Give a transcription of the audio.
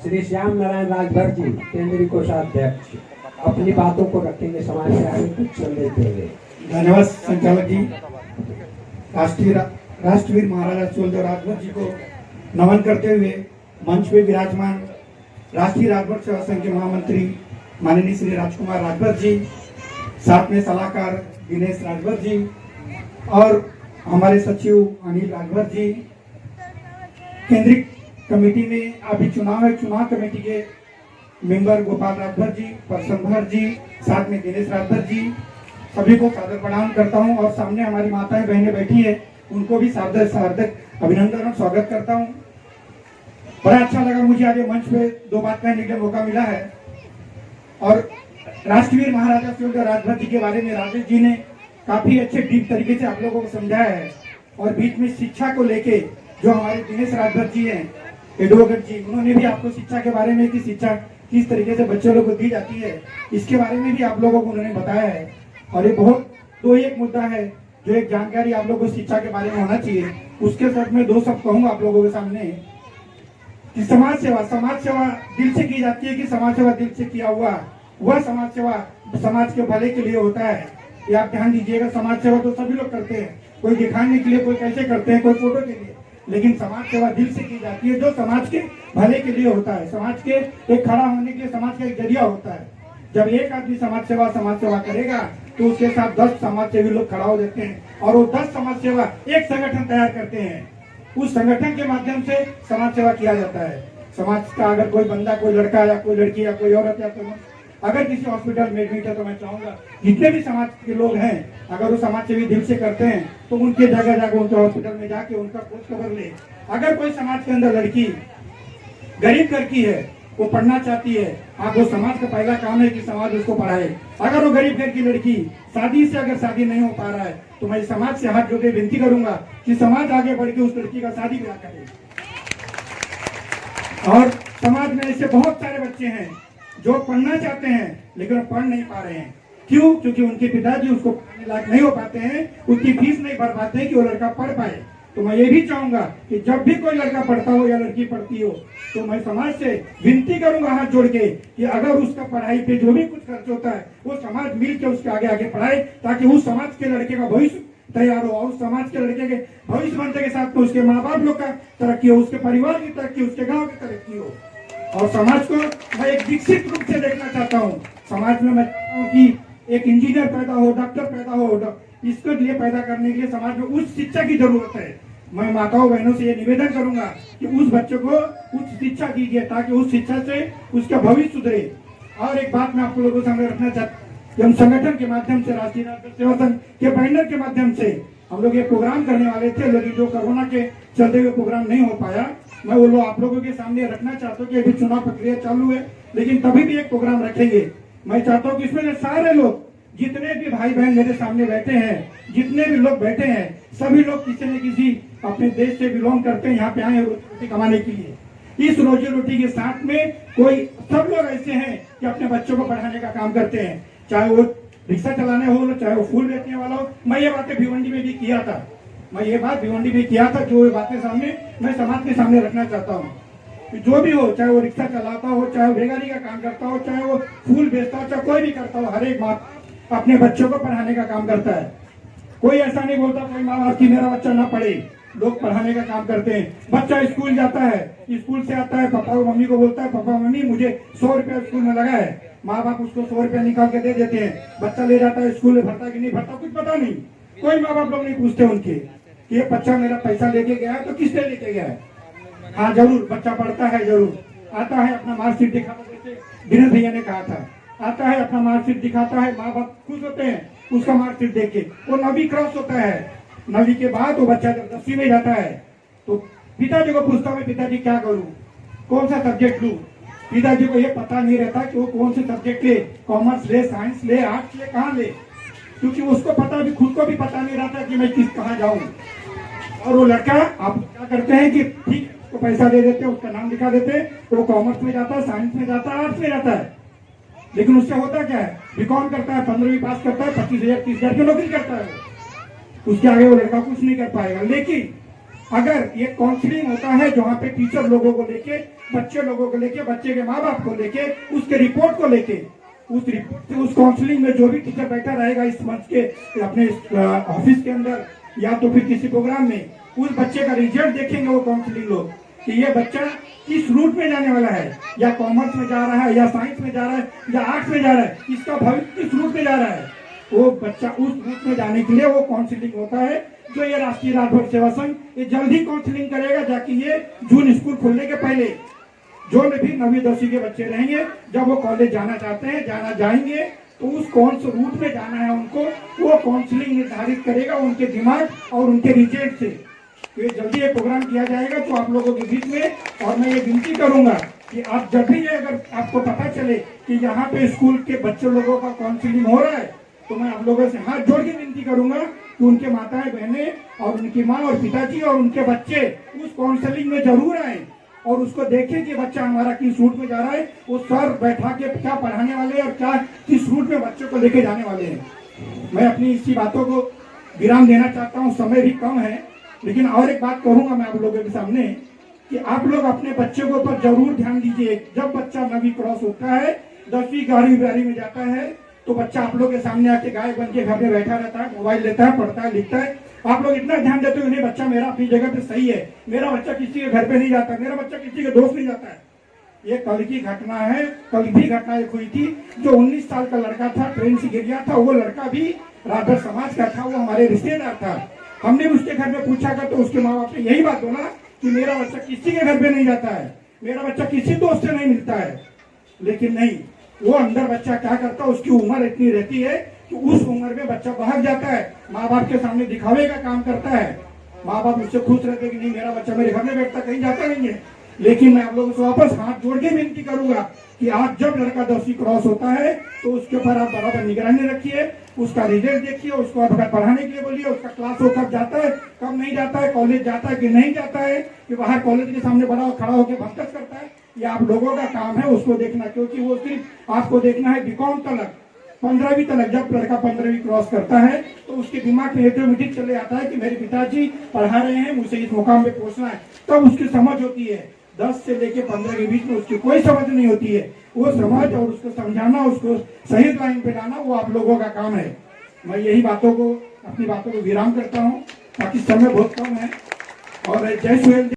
श्री श्याम नारायण राजभर जी केंद्रीय कोषाध्यक्ष अपनी बातों को रखेंगे समाज से आगे कुछ संदेश देंगे। धन्यवाद संचालक जी। राष्ट्रवीर महाराजा सुहेलदेव राजभर जी को नमन करते हुए मंच पे विराजमान राष्ट्रीय राजभर सेवा संघ के महामंत्री माननीय श्री राजकुमार राजभर जी, साथ में सलाहकार दिनेश राजभर जी और हमारे सचिव अनिल राजभर जी, केंद्रीय कमेटी में अभी चुनाव है, चुनाव कमेटी के मेंबर गोपाल राजभर जी, परसंभर जी, साथ में दिनेश राजभर जी, सभी को सादर प्रणाम करता हूं और सामने हमारी माताएं बहनें बैठी है उनको भी हार्दिक अभिनंदन और स्वागत करता हूं। बड़ा अच्छा लगा मुझे आज मंच पे दो बात कहने का मौका मिला है और राष्ट्रवीर महाराजा सुहेलदेव राजभर जी के बारे में राजेश जी ने काफी अच्छे डीप तरीके से आप लोगों को समझाया है और बीच में शिक्षा को लेके जो हमारे दिनेश राजभर जी हैं एडवोकेट जी, उन्होंने भी आपको शिक्षा के बारे में कि शिक्षा किस तरीके से बच्चों लोगों को दी जाती है इसके बारे में भी आप लोगों को उन्होंने बताया है और ये बहुत तो एक मुद्दा है जो एक जानकारी आप लोगों को शिक्षा के बारे में होना चाहिए। उसके साथ में दो शब्द कहूंगा आप लोगों के सामने कि समाज सेवा दिल से की जाती है कि समाज सेवा दिल से किया हुआ वह समाज सेवा समाज के भले के लिए होता है। ये आप ध्यान दीजिएगा, समाज सेवा तो सभी लोग करते हैं, कोई दिखाने के लिए, कोई कैसे करते हैं, कोई फोटो के लिए, लेकिन समाज सेवा दिल से की जाती है जो समाज के भले के लिए होता है, समाज के एक खड़ा होने के लिए समाज का एक जरिया होता है। जब एक आदमी समाज सेवा करेगा तो उसके साथ 10 समाज सेवी लोग खड़ा हो जाते हैं और वो 10 समाज सेवा एक संगठन तैयार करते हैं। उस संगठन के माध्यम से समाज सेवा किया जाता है। समाज का अगर कोई बंदा, कोई लड़का या कोई लड़की या कोई औरत या कोई अगर किसी हॉस्पिटल में एडमिट है तो मैं चाहूंगा जितने भी समाज के लोग हैं अगर वो समाज सेवी दिल से करते हैं तो उनके जगह जाकर उनके हॉस्पिटल में जाके उनका खोज खबर ले। अगर कोई समाज के अंदर लड़की गरीब घर की है, वो पढ़ना चाहती है, आप वो समाज का पहला काम है कि समाज उसको पढ़ाए। अगर वो गरीब घर की लड़की अगर शादी नहीं हो पा रहा है तो मैं समाज से हाथ जोड़े विनती करूंगा कि समाज आगे बढ़ के उस लड़की का शादी ब्याह करे। और समाज में ऐसे बहुत सारे बच्चे हैं जो पढ़ना चाहते हैं लेकिन वो पढ़ नहीं पा रहे हैं। क्यों? क्योंकि उनके पिताजी उसको पढ़ने लायक नहीं हो पाते हैं, उसकी फीस नहीं भर पाते हैं कि वो लड़का पढ़ पाए। तो मैं ये भी चाहूंगा कि जब भी कोई लड़का पढ़ता हो या लड़की पढ़ती हो तो मैं समाज से विनती करूंगा हाथ जोड़ के कि अगर उसका पढ़ाई पे जो भी कुछ खर्च होता है वो समाज मिल के उसके आगे बढ़ाए ताकि उस समाज के लड़के का भविष्य तैयार हो और उस समाज के लड़के के भविष्य बनने के साथ में उसके माँ बाप लोग का तरक्की हो, उसके परिवार की तरक्की, उसके गाँव की तरक्की हो। और समाज को मैं एक विकसित रूप से देखना चाहता हूँ। समाज में मैं चाहता हूँ कि एक इंजीनियर पैदा हो, डॉक्टर पैदा हो, इसके लिए पैदा करने के लिए समाज में उच्च शिक्षा की जरूरत है। मैं माताओं बहनों से ये निवेदन करूंगा कि उस बच्चों को उच्च शिक्षा दीजिए ताकि उस शिक्षा से उसका भविष्य सुधरे। और एक बात मैं आप लोगों के सामने रखना चाहता हूँ कि हम संगठन के माध्यम से राष्ट्रीय राजभर सेवा संघ के बैनर के माध्यम से हम लोग ये प्रोग्राम करने वाले थे, लेकिन जो कोरोना के चलते हुए प्रोग्राम नहीं हो पाया। मैं वो लोग आप लोगों के सामने रखना चाहता हूँ कि अभी चुनाव प्रक्रिया चालू है लेकिन तभी भी एक प्रोग्राम रखेंगे। मैं चाहता हूँ कि इसमें सारे लोग जितने भी भाई बहन मेरे सामने बैठे हैं, जितने भी लोग बैठे हैं, सभी लोग किसी न किसी अपने देश से बिलोंग करते हैं, यहाँ पे आए रोटी कमाने के लिए। इस रोजी रोटी के साथ में कोई सब लोग ऐसे हैं कि अपने बच्चों को पढ़ाने का काम करते हैं, चाहे वो रिक्शा चलाने हो, चाहे वो फूल बेचने वाला हो। मैं ये बातें भिवंडी में भी किया था, जो बातें सामने मैं समाज के सामने रखना चाहता हूँ। जो भी हो, चाहे वो रिक्शा चलाता हो, चाहे वो बेगारी का काम करता हो, चाहे वो फूल बेचता हो, चाहे कोई भी करता हो, हर एक माँ अपने बच्चों को पढ़ाने का काम करता है। कोई ऐसा नहीं बोलता कोई माँ बाप की मेरा बच्चा ना पढ़े, लोग पढ़ाने का काम करते हैं। बच्चा स्कूल जाता है, स्कूल से आता है, पापा और मम्मी को बोलता है पापा मम्मी मुझे 100 रुपया स्कूल में लगा है। माँ बाप उसको 100 रुपया निकाल के दे देते हैं। बच्चा ले जाता है स्कूल में, भरता कि नहीं भरता कुछ पता नहीं। कोई माँ बाप लोग नहीं पूछते उनके कि ये बच्चा मेरा पैसा लेके गया है तो किस लिए लेके गया है। हाँ जरूर बच्चा पढ़ता है, जरूर आता है, अपना मार्कशीट दिखाता, जैसे दिनेश भैया ने कहा था, आता है अपना मार्कशीट दिखाता है, माँ बाप खुश होते हैं उसका मार्कशीट देख के। वो 9वीं क्रॉस होता है, 9वीं के बाद वो बच्चा जब 10वीं में जाता है तो पिताजी को पूछता हूँ पिताजी क्या करूँ, कौन सा सब्जेक्ट लूँ, पिताजी को ये पता नहीं रहता कि वो कौन से सब्जेक्ट ले, कॉमर्स ले, साइंस ले, आर्ट्स ले, कहाँ ले, क्योंकि उसको पता भी, खुद को भी पता नहीं रहता कि मैं कहाँ जाऊं। और वो लड़का आप क्या करते हैं कि ठीक उसको पैसा दे देते, उसका नाम लिखा देते, तो वो कॉमर्स में जाता है, साइंस में जाता है, आर्ट्स में जाता है। लेकिन उससे होता क्या है, बीकॉम करता है, 15वीं पास करता है, 25,000 30,000 की नौकरी करता है, उसके आगे वो लड़का कुछ नहीं कर पाएगा। लेकिन अगर ये काउंसलिंग होता है जहाँ पे टीचर लोगों को लेके, बच्चे लोगों को लेके, बच्चे के माँ बाप को लेके, उसके रिपोर्ट को लेके, उस रिपोर्ट से उस काउंसलिंग में जो भी टीचर बैठा रहेगा इस मंच के अपने ऑफिस के अंदर या तो फिर किसी प्रोग्राम में, उस बच्चे का रिजल्ट देखेंगे वो काउंसलिंग लोग कि ये बच्चा किस रूट में जाने वाला है, या कॉमर्स में जा रहा है, या साइंस में जा रहा है, या आर्ट्स में जा रहा है, इसका भविष्य किस रूट में जा रहा है। वो बच्चा उस रूट में जाने के लिए वो काउंसलिंग होता है, जो ये राष्ट्रीय राजभर सेवा संघ ये जल्द ही काउंसलिंग करेगा, जाके ये जून स्कूल खुलने के पहले जो भी 9वीं 10वीं के बच्चे रहेंगे, जब वो कॉलेज जाना चाहते हैं, जाएंगे, तो उस कौन से रूट में जाना है उनको, वो काउंसलिंग निर्धारित करेगा उनके दिमाग और उनके रिजल्ट से। तो ये जल्दी एक प्रोग्राम किया जाएगा तो आप लोगों के बीच में, और मैं ये विनती करूंगा कि आप जब भी अगर आपको पता चले कि यहाँ पे स्कूल के बच्चे लोगों का काउंसलिंग हो रहा है, तो मैं आप लोगों से हाथ जोड़ के विनती करूंगा कि उनके माताएं बहनें और उनकी माँ और पिताजी और उनके बच्चे उस काउंसलिंग में जरूर आए और उसको देखें कि बच्चा हमारा किस रूट में जा रहा है, वो सर बैठा के क्या पढ़ाने वाले हैं और क्या किस रूट में बच्चों को लेके जाने वाले हैं। मैं अपनी इसी बातों को विराम देना चाहता हूँ, समय भी कम है, लेकिन और एक बात कहूंगा मैं आप लोगों के सामने कि आप लोग अपने बच्चे के ऊपर जरूर ध्यान दीजिए। जब बच्चा 9वीं क्रॉस होता है, 10वीं 11वीं में जाता है, तो बच्चा आप लोग के सामने आके गाय बन के घर में बैठा रहता है, मोबाइल लेता है, पढ़ता है, लिखता है। आप लोग इतना ध्यान देते हो नहीं, बच्चा मेरा अपनी जगह पे सही है, मेरा बच्चा किसी के घर पे नहीं जाता, मेरा बच्चा किसी के दोस्त नहीं जाता है। ये कल की घटना है, कल भी घटना एक हुई थी, जो 19 साल का लड़का था, ट्रेन से गिर गया था। वो लड़का भी राजभर समाज का था, वो हमारे रिश्तेदार था। हमने उसके घर में पूछा था, तो उसके माँ बाप ने यही बात बोला कि मेरा बच्चा किसी के घर पे नहीं जाता है, मेरा बच्चा किसी दोस्त से नहीं मिलता है। लेकिन नहीं, वो अंदर बच्चा क्या करता है, उसकी उम्र इतनी रहती है कि उस उम्र में बच्चा भाग जाता है, माँ बाप के सामने दिखावे का काम करता है। माँ बाप उससे खुश रहते कि नहीं मेरा बच्चा मेरे घर में बैठता, कहीं जाता नहीं है। लेकिन मैं आप लोगों से वापस हाथ जोड़ के विनती करूंगा कि आज जब लड़का 10वीं क्रॉस होता है, तो उसके ऊपर आप बराबर निगरानी रखिए, उसका रिजल्ट देखिए, उसको आप पढ़ाने के लिए बोलिए, उसका क्लास वो कब जाता है, कब नहीं जाता है, कॉलेज जाता है कि नहीं जाता है, कि बाहर कॉलेज के सामने बड़ा खड़ा होकर भक्कस करता है। ये आप लोगों का काम है उसको देखना, क्योंकि वो सिर्फ आपको देखना है बीकॉम तक, 15वीं तक। जब लड़का 15वीं क्रॉस करता है तो उसके दिमाग में ऑटोमेटिक चले आता है कि मेरे पिताजी पढ़ा रहे हैं, मुझे इस मुकाम पे पहुंचना है, तब उसकी समझ होती है। 10 से लेके 15 के बीच में उसकी कोई समझ नहीं होती है। वो समझ और उसको समझाना, उसको सही लाइन पे लाना, वो आप लोगों का काम है। मैं यही बातों को, अपनी बातों को विराम करता हूँ, ताकि समय बहुत कम है। और जय सुहेल।